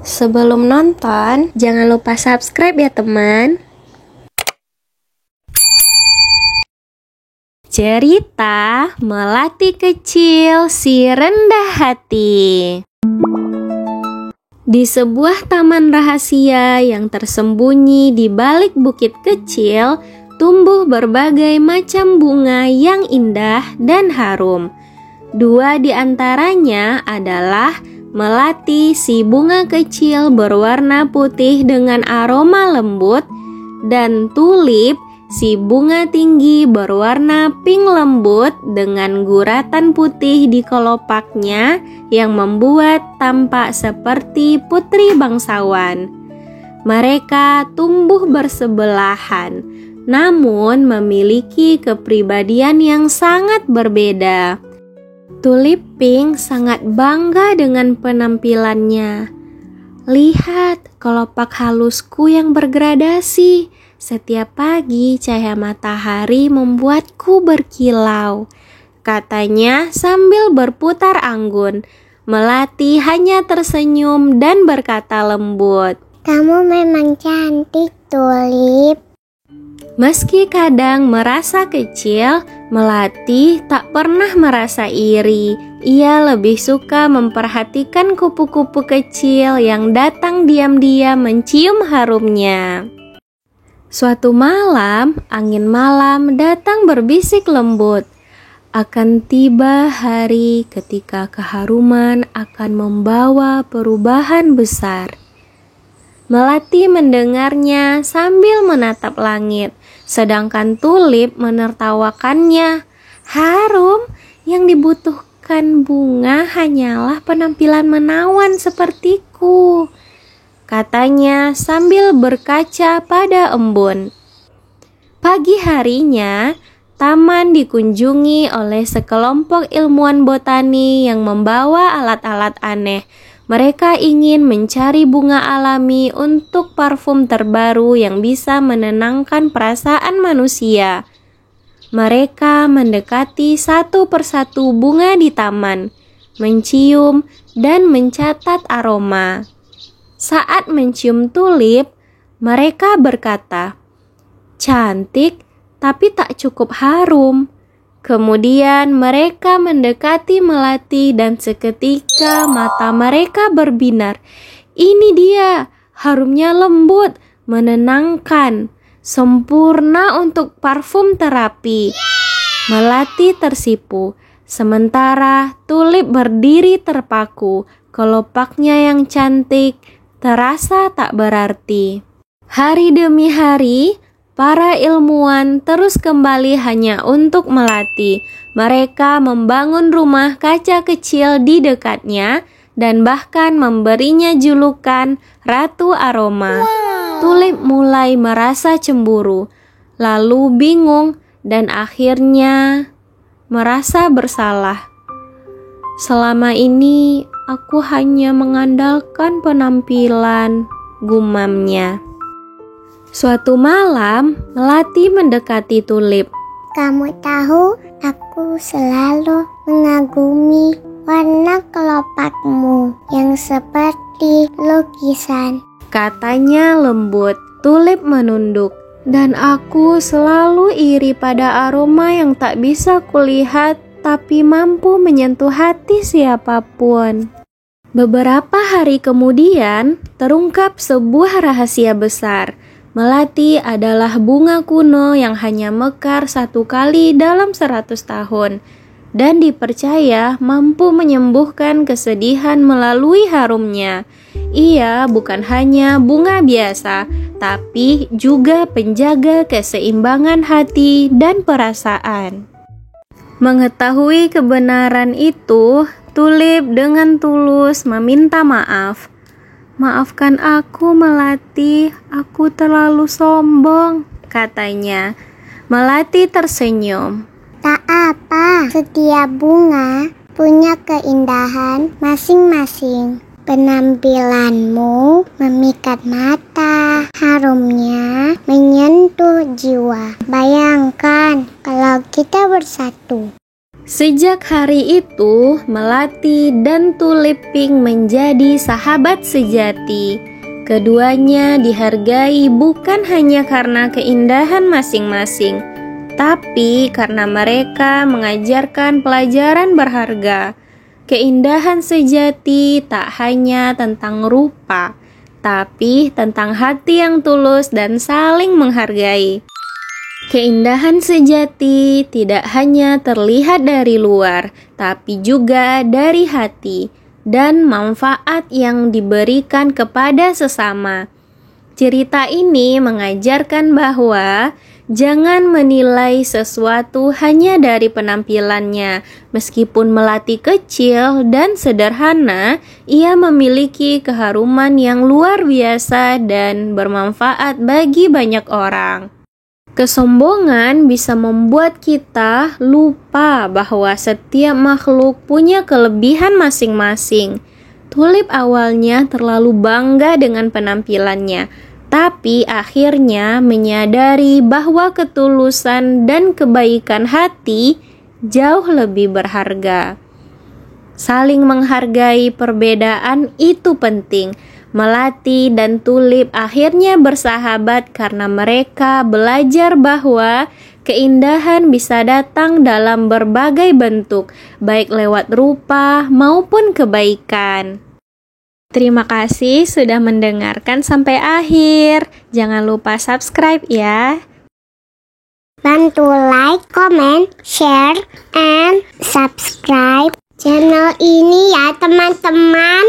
Sebelum nonton, jangan lupa subscribe ya teman. Cerita Melati Kecil si Rendah Hati. Di sebuah taman rahasia yang tersembunyi di balik bukit kecil, tumbuh berbagai macam bunga yang indah dan harum. Dua di antaranya adalah melati si bunga kecil berwarna putih dengan aroma lembut, dan tulip si bunga tinggi berwarna pink lembut dengan guratan putih di kelopaknya yang membuat tampak seperti putri bangsawan. Mereka tumbuh bersebelahan, namun memiliki kepribadian yang sangat berbeda. Tulip pink sangat bangga dengan penampilannya. Lihat kelopak halusku yang bergradasi. Setiap pagi cahaya matahari membuatku berkilau, katanya sambil berputar anggun. Melati hanya tersenyum dan berkata lembut, "Kamu memang cantik, Tulip." Meski kadang merasa kecil, Melati tak pernah merasa iri. Ia lebih suka memperhatikan kupu-kupu kecil yang datang diam-diam mencium harumnya. Suatu malam, angin malam datang berbisik lembut. Akan tiba hari ketika keharuman akan membawa perubahan besar. Melati mendengarnya sambil menatap langit, sedangkan Tulip menertawakannya. Harum, yang dibutuhkan bunga hanyalah penampilan menawan sepertiku, katanya sambil berkaca pada embun. Pagi harinya, taman dikunjungi oleh sekelompok ilmuwan botani yang membawa alat-alat aneh. Mereka ingin mencari bunga alami untuk parfum terbaru yang bisa menenangkan perasaan manusia. Mereka mendekati satu persatu bunga di taman, mencium dan mencatat aroma. Saat mencium tulip, mereka berkata, "Cantik, tapi tak cukup harum." Kemudian mereka mendekati melati dan seketika mata mereka berbinar. Ini dia, harumnya lembut, menenangkan, sempurna untuk parfum terapi. Melati tersipu, sementara Tulip berdiri terpaku, kelopaknya yang cantik terasa tak berarti. Hari demi hari, para ilmuwan terus kembali hanya untuk Melati. Mereka membangun rumah kaca kecil di dekatnya dan bahkan memberinya julukan Ratu Aroma. Tulip mulai merasa cemburu, lalu bingung, dan akhirnya merasa bersalah. Selama ini aku hanya mengandalkan penampilan, gumamnya. Suatu malam, Melati mendekati Tulip. "Kamu tahu, aku selalu mengagumi warna kelopakmu yang seperti lukisan," katanya lembut. Tulip menunduk. "Dan aku selalu iri pada aroma yang tak bisa kulihat tapi mampu menyentuh hati siapapun." Beberapa hari kemudian, terungkap sebuah rahasia besar. Melati adalah bunga kuno yang hanya mekar satu kali dalam 100 tahun dan dipercaya mampu menyembuhkan kesedihan melalui harumnya. Ia bukan hanya bunga biasa, tapi juga penjaga keseimbangan hati dan perasaan. Mengetahui kebenaran itu, Tulip dengan tulus meminta maaf. "Maafkan aku, Melati, aku terlalu sombong," katanya. Melati tersenyum. "Tak apa, setiap bunga punya keindahan masing-masing. Penampilanmu memikat mata, harumnya menyentuh jiwa. Bayangkan kalau kita bersatu." Sejak hari itu, Melati dan Tulip Pink menjadi sahabat sejati. Keduanya dihargai bukan hanya karena keindahan masing-masing, tapi karena mereka mengajarkan pelajaran berharga. Keindahan sejati tak hanya tentang rupa, tapi tentang hati yang tulus dan saling menghargai. Keindahan sejati tidak hanya terlihat dari luar, tapi juga dari hati dan manfaat yang diberikan kepada sesama. Cerita ini mengajarkan bahwa jangan menilai sesuatu hanya dari penampilannya. Meskipun Melati kecil dan sederhana, ia memiliki keharuman yang luar biasa dan bermanfaat bagi banyak orang. Kesombongan bisa membuat kita lupa bahwa setiap makhluk punya kelebihan masing-masing. Tulip awalnya terlalu bangga dengan penampilannya, tapi akhirnya menyadari bahwa ketulusan dan kebaikan hati jauh lebih berharga. Saling menghargai perbedaan itu penting. Melati dan Tulip akhirnya bersahabat karena mereka belajar bahwa keindahan bisa datang dalam berbagai bentuk, baik lewat rupa maupun kebaikan. Terima kasih sudah mendengarkan sampai akhir. Jangan lupa subscribe ya. Bantu like, comment, share, and subscribe channel ini ya teman-teman.